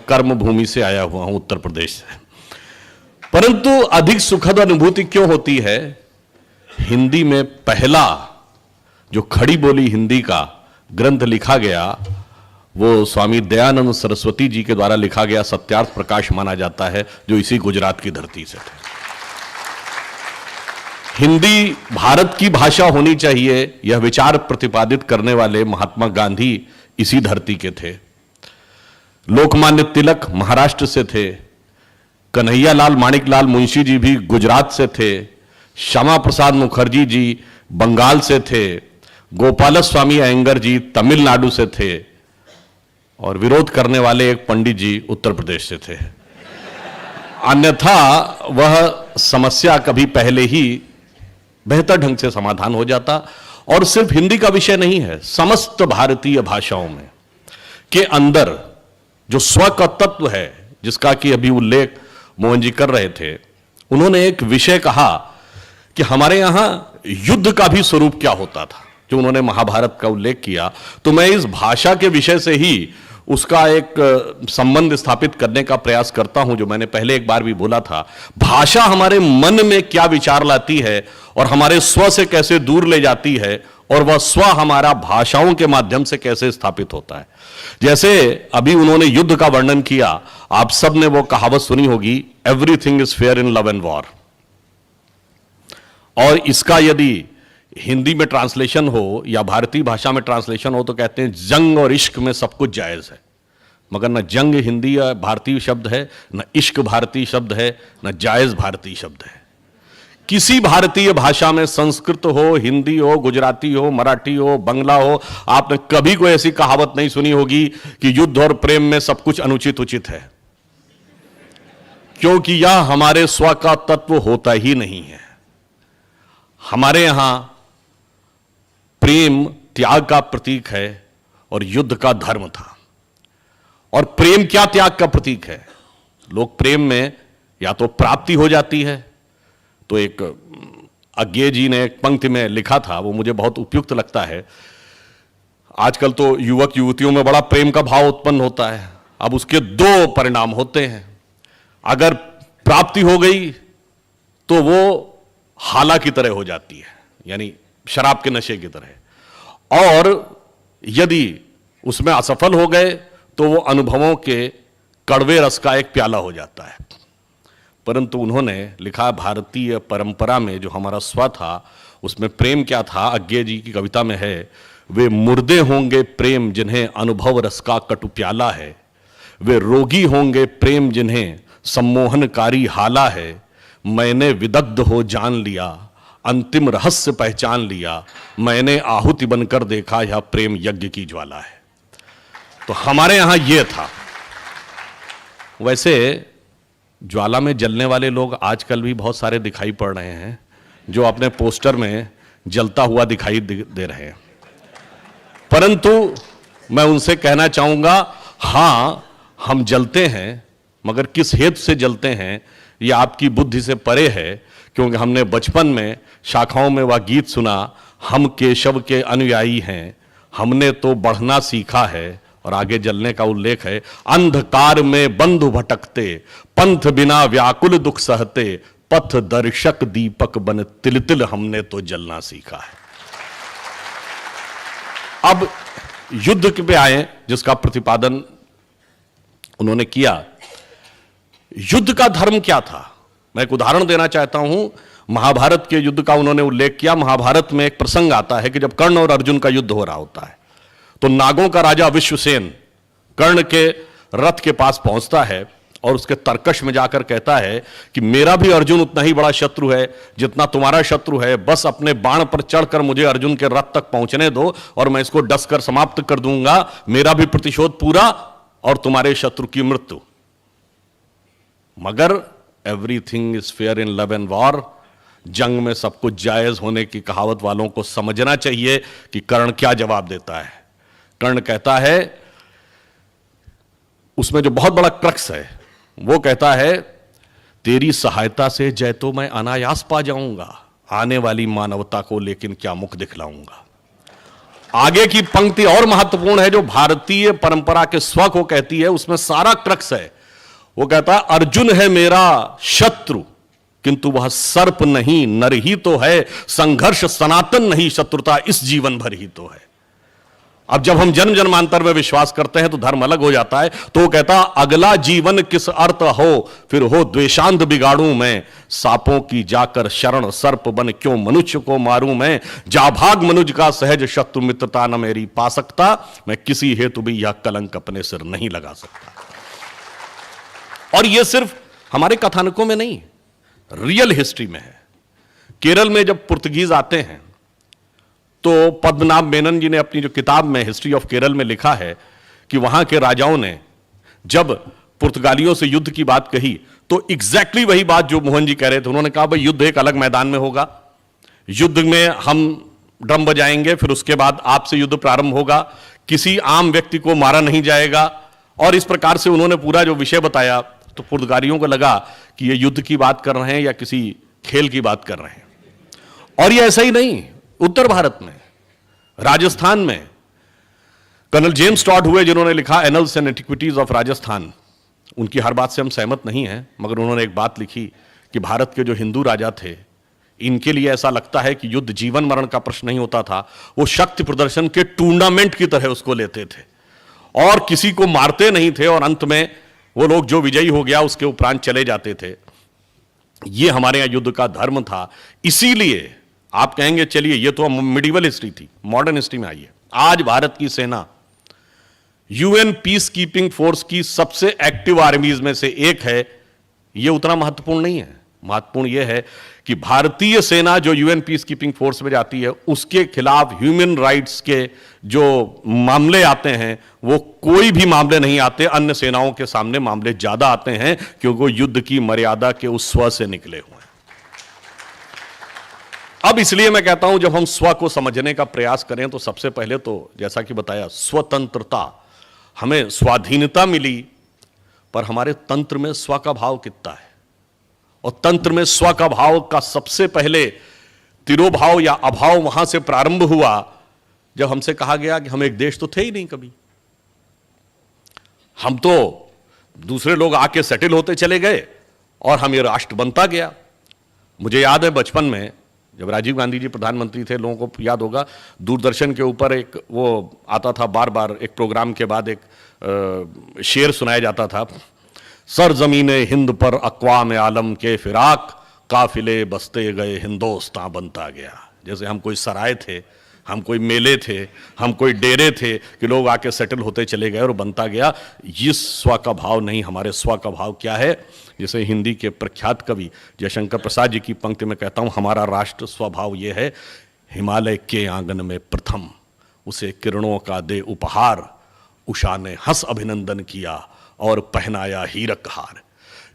कर्म भूमि से आया हुआ हूं, उत्तर प्रदेश से। परंतु अधिक सुखद अनुभूति क्यों होती है? हिंदी में पहला जो खड़ी बोली हिंदी का ग्रंथ लिखा गया वो स्वामी दयानंद सरस्वती जी के द्वारा लिखा गया सत्यार्थ प्रकाश माना जाता है, जो इसी गुजरात की धरती से थे। हिंदी भारत की भाषा होनी चाहिए, यह विचार प्रतिपादित करने वाले महात्मा गांधी इसी धरती के थे। लोकमान्य तिलक महाराष्ट्र से थे, कन्हैया लाल माणिकलाल मुंशी जी भी गुजरात से थे, श्यामा प्रसाद मुखर्जी जी बंगाल से थे, गोपाल स्वामी अयंगर जी तमिलनाडु से थे, और विरोध करने वाले एक पंडित जी उत्तर प्रदेश से थे। अन्यथा वह समस्या कभी पहले ही बेहतर ढंग से समाधान हो जाता। और सिर्फ हिंदी का विषय नहीं है, समस्त भारतीय भाषाओं में के अंदर जो स्व का तत्व है, जिसका कि अभी उल्लेख मोहन जी कर रहे थे, उन्होंने एक विषय कहा कि हमारे यहां युद्ध का भी स्वरूप क्या होता था, जो उन्होंने महाभारत का उल्लेख किया। तो मैं इस भाषा के विषय से ही उसका एक संबंध स्थापित करने का प्रयास करता हूं, जो मैंने पहले एक बार भी बोला था। भाषा हमारे मन में क्या विचार लाती है और हमारे स्व से कैसे दूर ले जाती है, और वह स्व हमारा भाषाओं के माध्यम से कैसे स्थापित होता है। जैसे अभी उन्होंने युद्ध का वर्णन किया, आप सब ने वो कहावत सुनी होगी, everything is fair in love and war. और इसका यदि हिंदी में ट्रांसलेशन हो या भारतीय भाषा में ट्रांसलेशन हो तो कहते हैं जंग और इश्क में सब कुछ जायज है। मगर न जंग हिंदी या भारतीय शब्द है, न इश्क भारतीय शब्द है, न जायज भारतीय शब्द है। किसी भारतीय भाषा में, संस्कृत हो, हिंदी हो, गुजराती हो, मराठी हो, बंगला हो, आपने कभी कोई ऐसी कहावत नहीं सुनी होगी कि युद्ध और प्रेम में सब कुछ अनुचित उचित है, क्योंकि यह हमारे स्व का तत्व होता ही नहीं है। हमारे यहां प्रेम त्याग का प्रतीक है और युद्ध का धर्म था। और प्रेम क्या त्याग का प्रतीक है? लोग प्रेम में या तो प्राप्ति हो जाती है, तो एक अज्ञे जी ने एक पंक्ति में लिखा था, वो मुझे बहुत उपयुक्त लगता है। आजकल तो युवक युवतियों में बड़ा प्रेम का भाव उत्पन्न होता है। अब उसके दो परिणाम होते हैं। अगर प्राप्ति हो गई तो वो हाला की तरह हो जाती है, यानी शराब के नशे की तरह, और यदि उसमें असफल हो गए तो वो अनुभवों के कड़वे रस का एक प्याला हो जाता है। परंतु उन्होंने लिखा, भारतीय परंपरा में जो हमारा स्व था उसमें प्रेम क्या था? अज्ञे जी की कविता में है, वे मुर्दे होंगे प्रेम जिन्हें अनुभव रस का कटु प्याला है, वे रोगी होंगे प्रेम जिन्हें सम्मोहनकारी हाला है, मैंने विदग्ध हो जान लिया, अंतिम रहस्य पहचान लिया, मैंने आहुति बनकर देखा यह प्रेम यज्ञ की ज्वाला है। तो हमारे यहां यह था। वैसे ज्वाला में जलने वाले लोग आजकल भी बहुत सारे दिखाई पड़ रहे हैं, जो अपने पोस्टर में जलता हुआ दिखाई दे रहे हैं। परंतु मैं उनसे कहना चाहूंगा, हां हम जलते हैं, मगर किस हेतु से जलते हैं यह आपकी बुद्धि से परे है। क्योंकि हमने बचपन में शाखाओं में वह गीत सुना, हम केशव के अनुयायी हैं, हमने तो बढ़ना सीखा है, और आगे जलने का उल्लेख है, अंधकार में बंधु भटकते, पंथ बिना व्याकुल दुख सहते, पथ दर्शक दीपक बन तिल तिल हमने तो जलना सीखा है। अब युद्ध पे आए, जिसका प्रतिपादन उन्होंने किया। युद्ध का धर्म क्या था? मैं एक उदाहरण देना चाहता हूं। महाभारत के युद्ध का उन्होंने उल्लेख किया। महाभारत में एक प्रसंग आता है कि जब कर्ण और अर्जुन का युद्ध हो रहा होता है, तो नागों का राजा विश्वसेन कर्ण के रथ के पास पहुंचता है और उसके तर्कश में जाकर कहता है कि मेरा भी अर्जुन उतना ही बड़ा शत्रु है जितना तुम्हारा शत्रु है, बस अपने बाण पर चढ़कर मुझे अर्जुन के रथ तक पहुंचने दो और मैं इसको डसकर समाप्त कर दूंगा, मेरा भी प्रतिशोध पूरा और तुम्हारे शत्रु की मृत्यु। मगर everything is fair in love and war, जंग में सब कुछ जायज होने की कहावत वालों को समझना चाहिए कि कर्ण क्या जवाब देता है। कर्ण कहता है, उसमें जो बहुत बड़ा क्रक्स है, वो कहता है, तेरी सहायता से जय तो मैं अनायास पा जाऊंगा, आने वाली मानवता को लेकिन क्या मुख दिखलाऊंगा। आगे की पंक्ति और महत्वपूर्ण है, जो भारतीय परंपरा के स्व को कहती है, उसमें सारा क्रक्स है। वो कहता है अर्जुन है मेरा शत्रु, किंतु वह सर्प नहीं नर ही तो है, संघर्ष सनातन नहीं शत्रुता इस जीवन भर ही तो है। अब जब हम जन्म जन्मांतर में विश्वास करते हैं तो धर्म अलग हो जाता है। तो वो कहता अगला जीवन किस अर्थ हो, फिर हो द्वेषांध बिगाड़ूं मैं, सांपों की जाकर शरण सर्प बन क्यों मनुष्य को मारूं मैं, जा भाग मनुज का सहज शत्रु मित्रता न मेरी पा सकता, मैं किसी हेतु भी यह कलंक अपने सिर नहीं लगा सकता। और यह सिर्फ हमारे कथानकों में नहीं, रियल हिस्ट्री में है। केरल में जब पुर्तगीज आते हैं तो पद्मनाभ मेनन जी ने अपनी जो किताब में हिस्ट्री ऑफ केरल में लिखा है कि वहां के राजाओं ने जब पुर्तगालियों से युद्ध की बात कही तो एग्जैक्टली वही बात जो मोहन जी कह रहे थे। उन्होंने कहा भाई युद्ध एक अलग मैदान में होगा, युद्ध में हम ड्रम बजाएंगे, फिर उसके बाद आपसे युद्ध प्रारंभ होगा, किसी आम व्यक्ति को मारा नहीं जाएगा। और इस प्रकार से उन्होंने पूरा जो विषय बताया तो पुर्तगालियों को लगा कि ये युद्ध की बात कर रहे हैं या किसी खेल की बात कर रहे हैं। और ये ऐसा ही नहीं, उत्तर भारत में राजस्थान में कर्नल जेम्स टॉड हुए जिन्होंने लिखा annuls and antiquities of Rajasthan. उनकी हर बात से हम सहमत नहीं हैं, मगर उन्होंने एक बात लिखी कि भारत के जो हिंदू राजा थे इनके लिए ऐसा लगता है कि युद्ध जीवन मरण का प्रश्न नहीं होता था, वो शक्ति प्रदर्शन के टूर्नामेंट की तरह उसको लेते थे और किसी को मारते नहीं थे, और अंत में वो लोग जो विजयी हो गया उसके उपरांत चले जाते थे। ये हमारे यहां युद्ध का धर्म था। इसीलिए आप कहेंगे चलिए ये तो मिडिवल हिस्ट्री थी, मॉडर्न हिस्ट्री में आइए। आज भारत की सेना यूएन पीस कीपिंग फोर्स की सबसे एक्टिव आर्मीज में से एक है। ये उतना महत्वपूर्ण नहीं है, महत्वपूर्ण यह है कि भारतीय सेना जो यूएन पीस कीपिंग फोर्स में जाती है उसके खिलाफ ह्यूमन राइट्स के जो मामले आते हैं वो कोई भी मामले नहीं आते, अन्य सेनाओं के सामने मामले ज्यादा आते हैं क्योंकि वो युद्ध की मर्यादा के उस स्व से निकले हुए हैं। अब इसलिए मैं कहता हूं जब हम स्व को समझने का प्रयास करें तो सबसे पहले तो जैसा कि बताया स्वतंत्रता, हमें स्वाधीनता मिली, पर हमारे तंत्र में स्व का भाव कितना है। और तंत्र में स्व का भाव का सबसे पहले तिरोभाव या अभाव वहां से प्रारंभ हुआ जब हमसे कहा गया कि हम एक देश तो थे ही नहीं कभी, हम तो दूसरे लोग आके सेटल होते चले गए और हम ये राष्ट्र बनता गया। मुझे याद है बचपन में जब राजीव गांधी जी प्रधानमंत्री थे, लोगों को याद होगा दूरदर्शन के ऊपर एक वो आता था, बार बार एक प्रोग्राम के बाद एक शेर सुनाया जाता था, सरजमीने हिंद पर अक़वाम आलम के फिराक, काफिले बसते गए हिंदोस्तां बनता गया। जैसे हम कोई सराय थे, हम कोई मेले थे, हम कोई डेरे थे कि लोग आके सेटल होते चले गए और बनता गया। ये स्व का भाव नहीं, हमारे स्व का भाव क्या है? जैसे हिंदी के प्रख्यात कवि जयशंकर प्रसाद जी की पंक्ति में कहता हूं, हमारा राष्ट्र स्वभाव ये है, हिमालय के आंगन में प्रथम उसे किरणों का दे उपहार, उषा ने हंस अभिनंदन किया और पहनाया हीरक हार।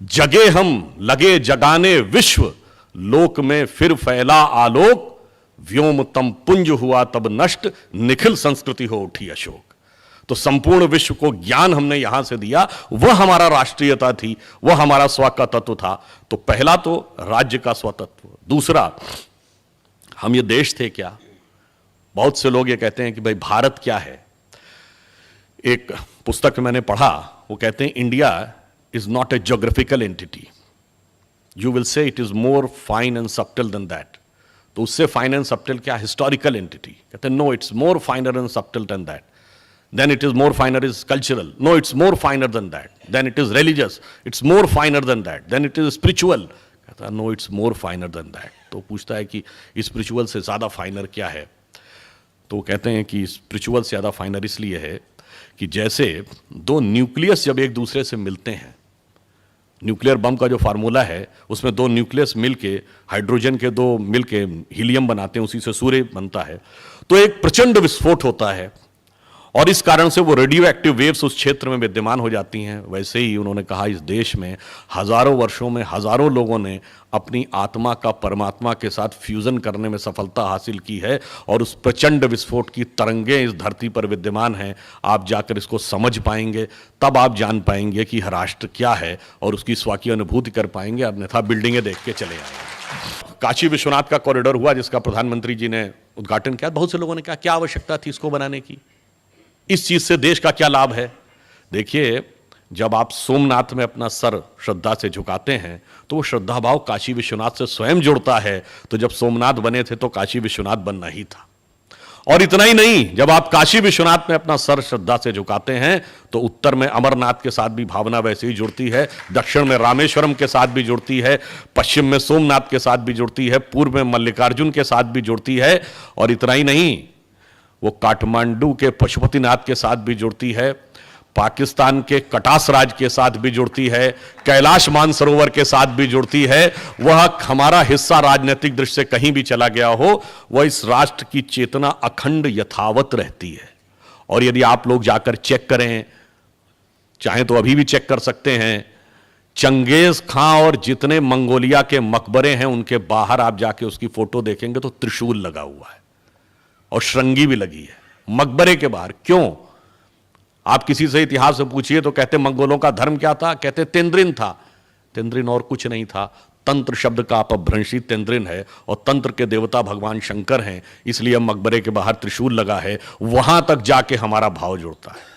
जगे हम लगे जगाने विश्व, लोक में फिर फैला आलोक, व्योम तम पुंज हुआ तब नष्ट, निखिल संस्कृति हो उठी अशोक। तो संपूर्ण विश्व को ज्ञान हमने यहां से दिया, वह हमारा राष्ट्रीयता थी, वह हमारा स्व का तत्व था। तो पहला तो राज्य का स्वतत्व। दूसरा, हम ये देश थे क्या? बहुत से लोग ये कहते हैं कि भाई भारत क्या है। एक पुस्तक मैंने पढ़ा, वो कहते हैं India is not a geographical entity, you will say it is more fine and subtle than that. तो उससे फाइन एंड सब्टल क्या? Historical entity. कहते हैं no, it's more finer and subtle than that. Then it is more finer is cultural. No, it's more finer than that. Then it is religious. It's more finer than that. Then it is spiritual. कहता है no, it's more finer than that. तो पूछता है कि spiritual से ज़्यादा फाइनर क्या है? तो कहते हैं कि spiritual से ज़्यादा फाइनर इसलिए है कि जैसे दो न्यूक्लियस जब एक दूसरे से मिलते हैं, न्यूक्लियर बम का जो फार्मूला है उसमें दो न्यूक्लियस मिलके हाइड्रोजन के दो मिलके हीलियम बनाते हैं, उसी से सूर्य बनता है, तो एक प्रचंड विस्फोट होता है और इस कारण से वो रेडियो एक्टिव वेव्स उस क्षेत्र में विद्यमान हो जाती हैं। वैसे ही उन्होंने कहा इस देश में हजारों वर्षों में हजारों लोगों ने अपनी आत्मा का परमात्मा के साथ फ्यूजन करने में सफलता हासिल की है और उस प्रचंड विस्फोट की तरंगें इस धरती पर विद्यमान हैं। आप जाकर इसको समझ पाएंगे, तब आप जान पाएंगे कि राष्ट्र क्या है और उसकी स्व की अनुभूति कर पाएंगे, अन्यथा बिल्डिंगें देख के चले आएंगे। काशी विश्वनाथ का कॉरिडोर हुआ जिसका प्रधानमंत्री जी ने उद्घाटन किया। बहुत से लोगों ने कहा क्या आवश्यकता थी इसको बनाने की, इस चीज से देश का क्या लाभ है। देखिए, जब आप सोमनाथ में अपना सर श्रद्धा से झुकाते हैं तो वो श्रद्धा भाव काशी विश्वनाथ से स्वयं जुड़ता है। तो जब सोमनाथ बने थे तो काशी विश्वनाथ बनना ही था। और इतना ही नहीं, जब आप काशी विश्वनाथ में अपना सर श्रद्धा से झुकाते हैं तो उत्तर में अमरनाथ के साथ भी भावना वैसे ही जुड़ती है, दक्षिण में रामेश्वरम के साथ भी जुड़ती है, पश्चिम में सोमनाथ के साथ भी जुड़ती है, पूर्व में मल्लिकार्जुन के साथ भी जुड़ती है। और इतना ही नहीं, वो काठमांडू के पशुपतिनाथ के साथ भी जुड़ती है, पाकिस्तान के कटास राज के साथ भी जुड़ती है, कैलाश मानसरोवर के साथ भी जुड़ती है। वह हमारा हिस्सा राजनीतिक दृष्टि से कहीं भी चला गया हो, वह इस राष्ट्र की चेतना अखंड यथावत रहती है। और यदि आप लोग जाकर चेक करें, चाहे तो अभी भी चेक कर सकते हैं, चंगेज खां और जितने मंगोलिया के मकबरे हैं उनके बाहर आप जाके उसकी फोटो देखेंगे तो त्रिशूल लगा हुआ है और श्रृंगी भी लगी है मकबरे के बाहर। क्यों? आप किसी से इतिहास से पूछिए तो कहते मंगोलों का धर्म क्या था, कहते तेंद्रिन था। तेंद्रिन और कुछ नहीं था, तंत्र शब्द का अपभ्रंशी तेंद्रिन है और तंत्र के देवता भगवान शंकर हैं, इसलिए मकबरे के बाहर त्रिशूल लगा है। वहां तक जाके हमारा भाव जुड़ता है।